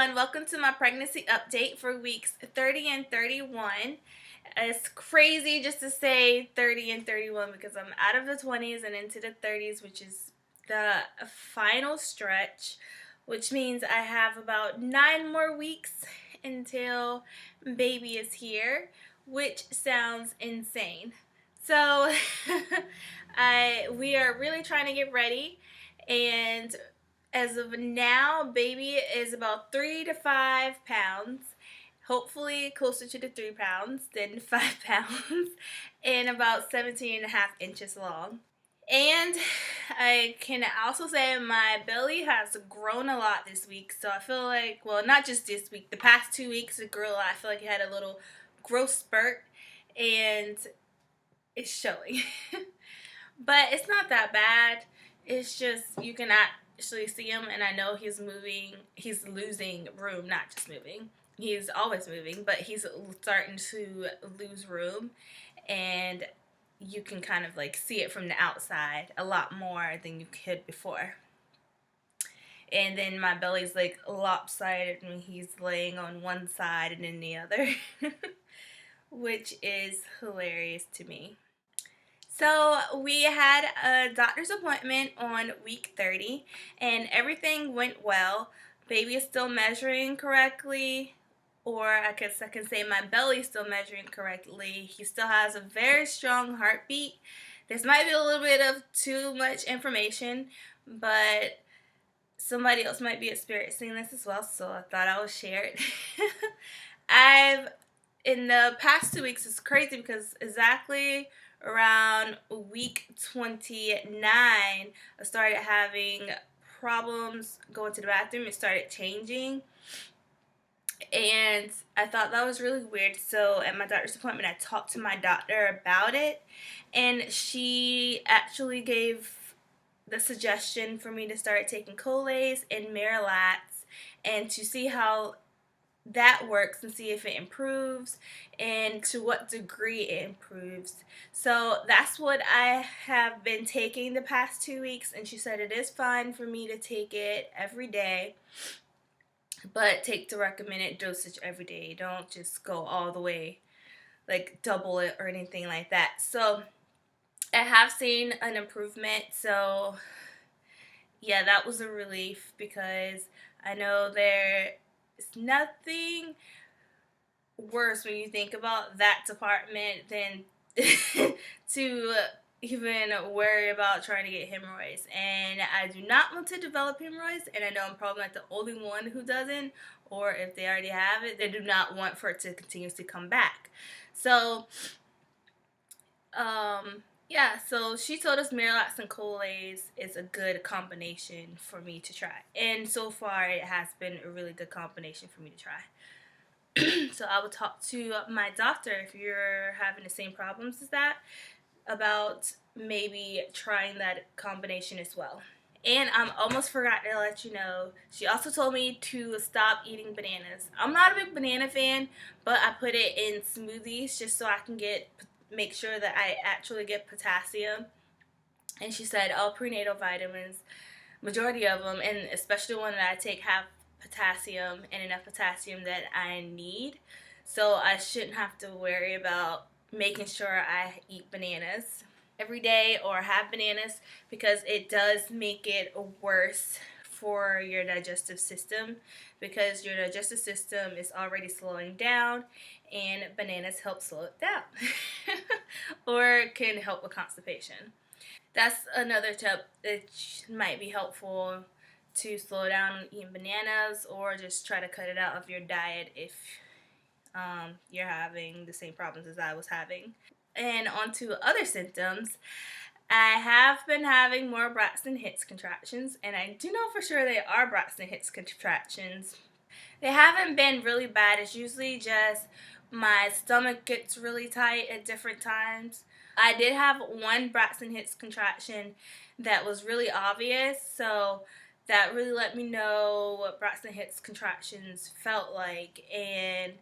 everyone, welcome to my pregnancy update for weeks 30 and 31. It's crazy just to say 30 and 31 because I'm out of the 20s and into the 30s, which is the final stretch, which means I have about 9 more weeks until baby is here, which sounds insane. So we are really trying to get ready, and as of now, baby is about 3 to 5 pounds. Hopefully closer to the 3 pounds than 5 pounds, and about 17.5 inches long. And I can also say my belly has grown a lot this week. So I feel like, well, not just this week, the past 2 weeks it grew a lot. I feel like it had a little growth spurt, and it's showing. But it's not that bad. It's just you can actually see him, and I know he's moving. He's losing room, not just moving. He's always moving, but he's starting to lose room, and you can kind of like see it from the outside a lot more than you could before. And then my belly's like lopsided when he's laying on one side and then the other, which is hilarious to me. So we had a doctor's appointment on week 30, and everything went well. Baby is still measuring correctly, or I can say my belly's still measuring correctly. He still has a very strong heartbeat. This might be a little bit of too much information, but somebody else might be experiencing this as well, so I thought I would share it. In the past 2 weeks, it's crazy because exactly around week 29, I started having problems going to the bathroom. It started changing, and I thought that was really weird. So at my doctor's appointment, I talked to my doctor about it, and she actually gave the suggestion for me to start taking Colace and Miralax and to see how that works and see if it improves and to what degree it improves. So that's what I have been taking the past 2 weeks, and she said it is fine for me to take it every day, but take the recommended dosage every day. Don't just go all the way, like double it or anything like that. So I have seen an improvement, so yeah, that was a relief because I know there is nothing worse when you think about that department than to even worry about trying to get hemorrhoids. And I do not want to develop hemorrhoids, and I know I'm probably not the only one who doesn't, or if they already have it, they do not want for it to continuously come back. So yeah, so she told us Miralax and Colace is a good combination for me to try. And so far, it has been a really good combination for me to try. So I will talk to my doctor if you're having the same problems as that about maybe trying that combination as well. And I almost forgot to let you know, she also told me to stop eating bananas. I'm not a big banana fan, but I put it in smoothies just so I can make sure that I actually get potassium. And she said all prenatal vitamins, majority of them, and especially the one that I take, have potassium and enough potassium that I need. So I shouldn't have to worry about making sure I eat bananas every day or have bananas, because it does make it worse for your digestive system, because your digestive system is already slowing down, and bananas help slow it down or can help with constipation. That's another tip that might be helpful, to slow down eating bananas, or just try to cut it out of your diet if you're having the same problems as I was having. And on to other symptoms. I have been having more Braxton Hicks contractions, and I do know for sure they are Braxton Hicks contractions. They haven't been really bad. It's usually just my stomach gets really tight at different times. I did have one Braxton Hicks contraction that was really obvious, so that really let me know what Braxton Hicks contractions felt like. And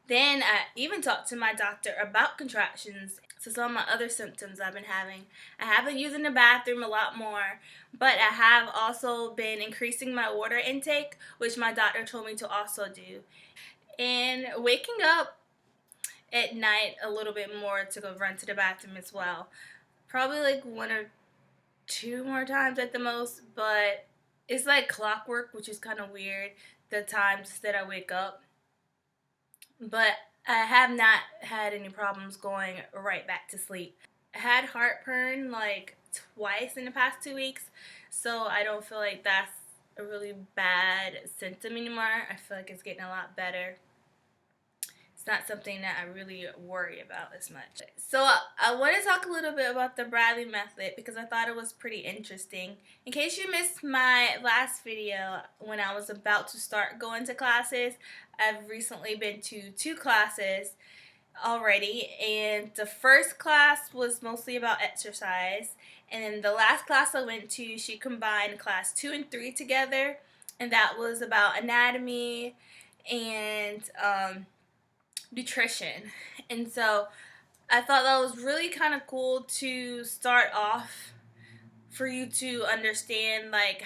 then I even talked to my doctor about contractions. So some of my other symptoms I've been having, I have been using the bathroom a lot more, but I have also been increasing my water intake, which my doctor told me to also do. And waking up at night a little bit more to go run to the bathroom as well. Probably like 1 or 2 more times at the most, but it's like clockwork, which is kind of weird, the times that I wake up. But I have not had any problems going right back to sleep. I had heartburn like twice in the past 2 weeks, so I don't feel like that's a really bad symptom anymore. I feel like it's getting a lot better. It's not something that I really worry about as much. So I want to talk a little bit about the Bradley method because I thought it was pretty interesting. In case you missed my last video when I was about to start going to classes, I've recently been to 2 classes already, and the first class was mostly about exercise, and then the last class I went to, she combined class 2 and 3 together, and that was about anatomy and nutrition. And so I thought that was really kind of cool to start off for you to understand like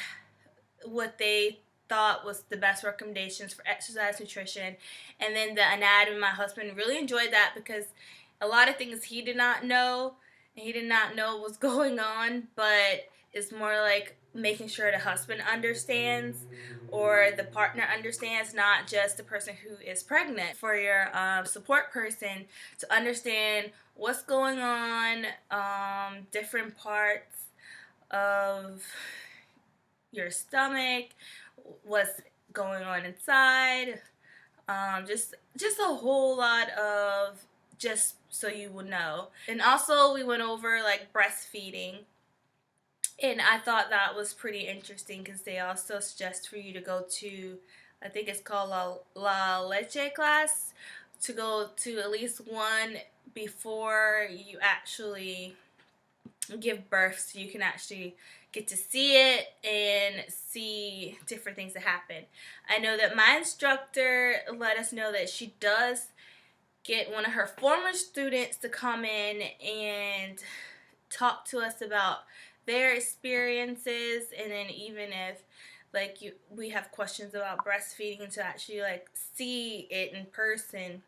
what they thought was the best recommendations for exercise, nutrition, and then the anatomy. My husband really enjoyed that because a lot of things he did not know, and he did not know what was going on, but it's more like making sure the husband understands or the partner understands, not just the person who is pregnant. For your support person to understand what's going on, different parts of your stomach, what's going on inside, just a whole lot of just so you will know. And also we went over like breastfeeding, and I thought that was pretty interesting because they also suggest for you to go to, I think it's called La Leche class, to go to at least one before you actually give birth, so you can actually get to see it and see different things that happen. I know that my instructor let us know that she does get one of her former students to come in and talk to us about their experiences, and then even if like we have questions about breastfeeding, and to actually like see it in person,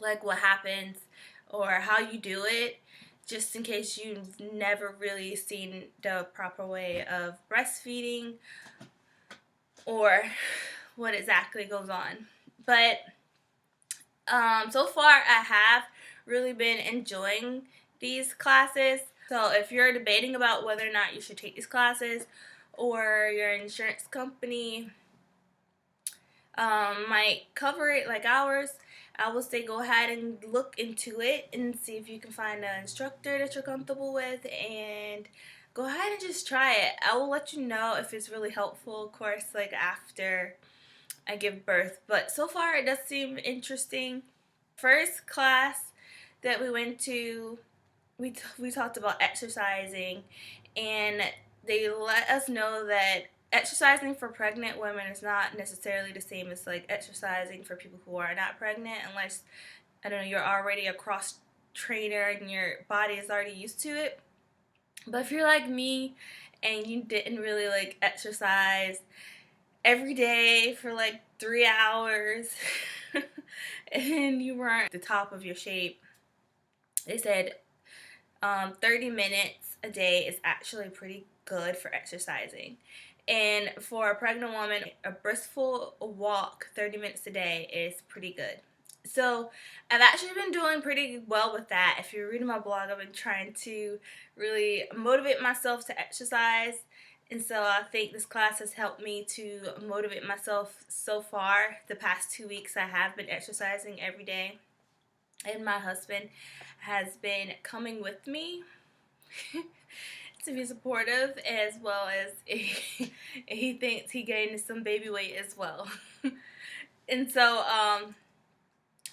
like what happens or how you do it, just in case you've never really seen the proper way of breastfeeding or what exactly goes on. But so far I have really been enjoying these classes. So if you're debating about whether or not you should take these classes, or your insurance company might cover it like ours, I would say go ahead and look into it and see if you can find an instructor that you're comfortable with, and go ahead and just try it. I will let you know if it's really helpful, of course, like after I give birth. But so far it does seem interesting. First class that we went to, we talked about exercising, and they let us know that exercising for pregnant women is not necessarily the same as like exercising for people who are not pregnant, unless, I don't know, you're already a cross trainer and your body is already used to it. But if you're like me and you didn't really like exercise every day for like 3 hours and you weren't at the top of your shape, they said 30 minutes a day is actually pretty good for exercising. And for a pregnant woman, a briskful walk 30 minutes a day is pretty good. So I've actually been doing pretty well with that. If you're reading my blog, I've been trying to really motivate myself to exercise. And so I think this class has helped me to motivate myself so far. The past 2 weeks I have been exercising every day. And my husband has been coming with me to be supportive, as well as he thinks he gained some baby weight as well. And so,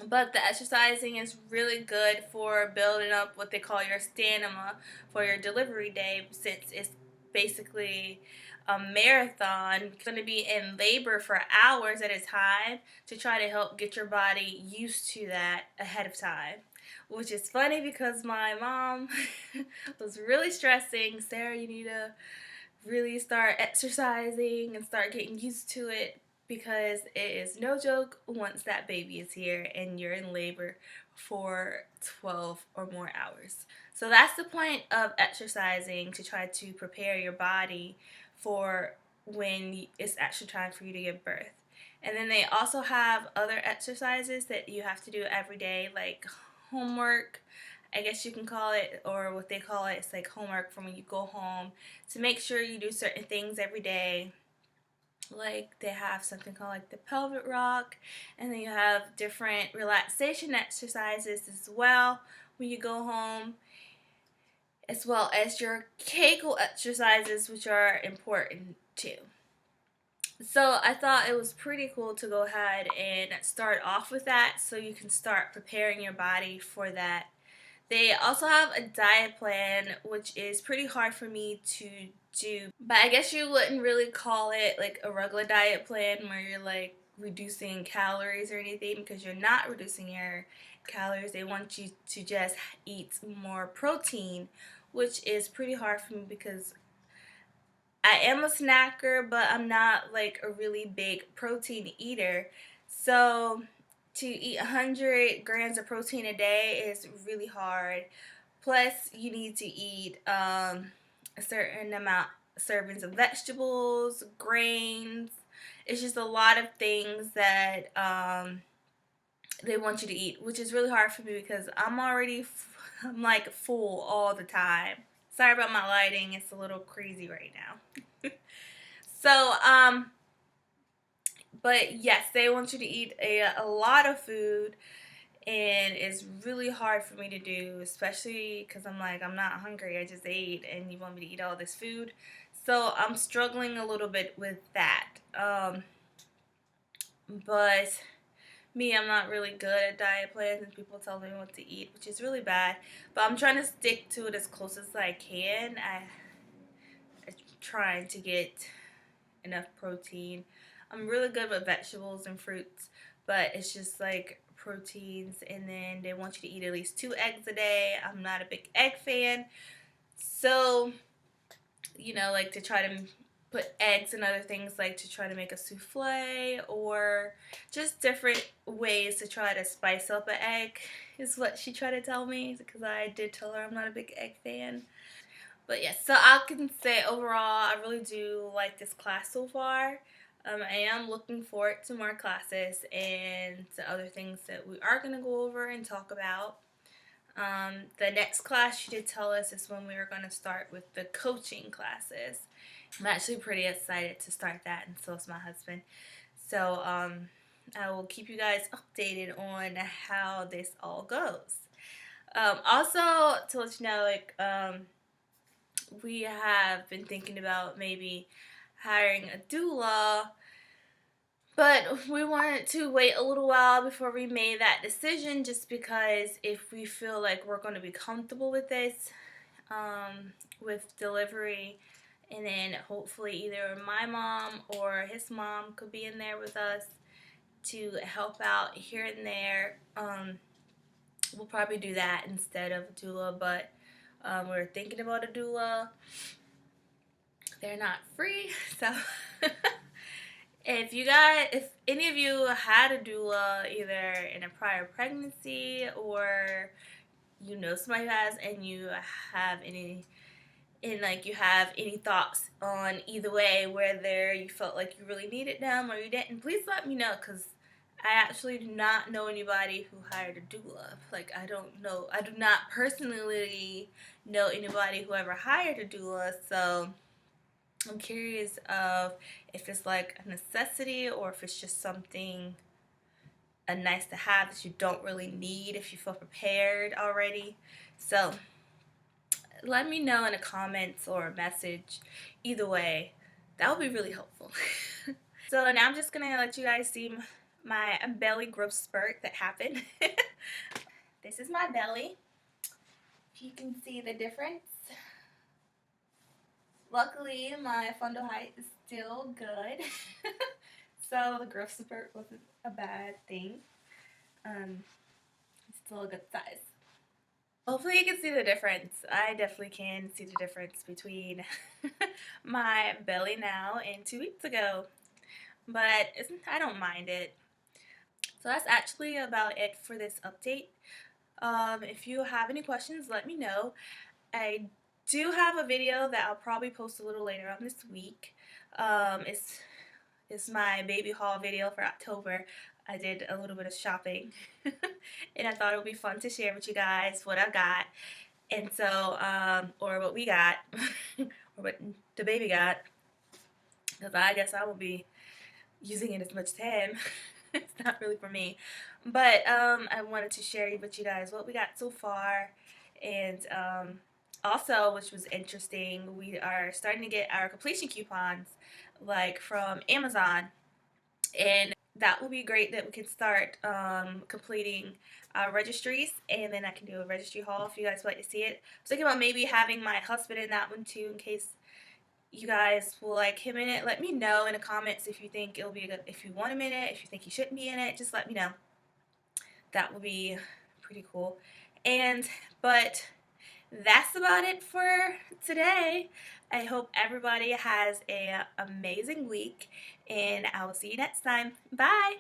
but the exercising is really good for building up what they call your stamina for your delivery day, since it's basically a marathon. You're going to be in labor for hours at a time to try to help get your body used to that ahead of time. Which is funny because my mom was really stressing, Sarah, you need to really start exercising and start getting used to it, because it is no joke once that baby is here and you're in labor for 12 or more hours. So that's the point of exercising, to try to prepare your body for when it's actually time for you to give birth. And then they also have other exercises that you have to do every day, like homework, I guess you can call it, or what they call it, it's like homework from when you go home, to make sure you do certain things every day. Like they have something called like the pelvic rock, and then you have different relaxation exercises as well when you go home, as well as your Kegel exercises, which are important too. So I thought it was pretty cool to go ahead and start off with that, so you can start preparing your body for that. They also have a diet plan, which is pretty hard for me to do, but I guess you wouldn't really call it like a regular diet plan where you're like reducing calories or anything, because you're not reducing your calories. They want you to just eat more protein, which is pretty hard for me because I am a snacker, but I'm not like a really big protein eater. So to eat 100 grams of protein a day is really hard. Plus, you need to eat a certain amount servings of vegetables, grains. It's just a lot of things that they want you to eat, which is really hard for me because I'm like full all the time. Sorry about my lighting; it's a little crazy right now. So, but yes, they want you to eat a lot of food, and it's really hard for me to do, especially because I'm like, I'm not hungry, I just ate, and you want me to eat all this food. So I'm struggling a little bit with that. But me, I'm not really good at diet plans, and people tell me what to eat, which is really bad. But I'm trying to stick to it as close as I can. I'm trying to get enough protein. I'm really good with vegetables and fruits, but it's just like proteins, and then they want you to eat at least 2 eggs a day. I'm not a big egg fan, so like to try to put eggs and other things, like to try to make a souffle or just different ways to try to spice up an egg is what she tried to tell me, because I did tell her I'm not a big egg fan. But yes, so I can say overall, I really do like this class so far. I am looking forward to more classes and to other things that we are going to go over and talk about. The next class she did tell us is when we are going to start with the coaching classes. I'm actually pretty excited to start that, and so is my husband. So I will keep you guys updated on how this all goes. Also, to let you know, we have been thinking about maybe hiring a doula, but we wanted to wait a little while before we made that decision, just because if we feel like we're going to be comfortable with this, with delivery, and then hopefully either my mom or his mom could be in there with us to help out here and there. We'll probably do that instead of a doula, but we're thinking about a doula. They're not free, so if any of you had a doula either in a prior pregnancy, or somebody has, and you have any thoughts on either way, whether you felt like you really needed them or you didn't, please let me know, because I actually do not know anybody who hired a doula. I do not personally know anybody who ever hired a doula, so I'm curious of if it's like a necessity, or if it's just something a nice to have that you don't really need if you feel prepared already. So let me know in the comments or a message. Either way, that would be really helpful. So now I'm just gonna let you guys see my belly growth spurt that happened. This is my belly. If you can see the difference. Luckily, my fundal height is still good. So the growth spurt wasn't a bad thing. It's still a good size. Hopefully you can see the difference. I definitely can see the difference between my belly now and 2 weeks ago. But I don't mind it. So that's actually about it for this update. If you have any questions, let me know. I do have a video that I'll probably post a little later on this week. It's my baby haul video for October. I did a little bit of shopping and I thought it would be fun to share with you guys what I got. And so, or what we got, or what the baby got, because I guess I will be using it as much as him. It's not really for me. But I wanted to share with you guys what we got so far. And also, which was interesting, we are starting to get our completion coupons like from Amazon. And that will be great that we can start completing our registries, and then I can do a registry haul if you guys would like to see it. I was thinking about maybe having my husband in that one too, in case you guys will like him in it. Let me know in the comments if you think it'll be a good, if you want him in it, if you think he shouldn't be in it, just let me know. That would be pretty cool. But that's about it for today. I hope everybody has an amazing week, and I will see you next time. Bye!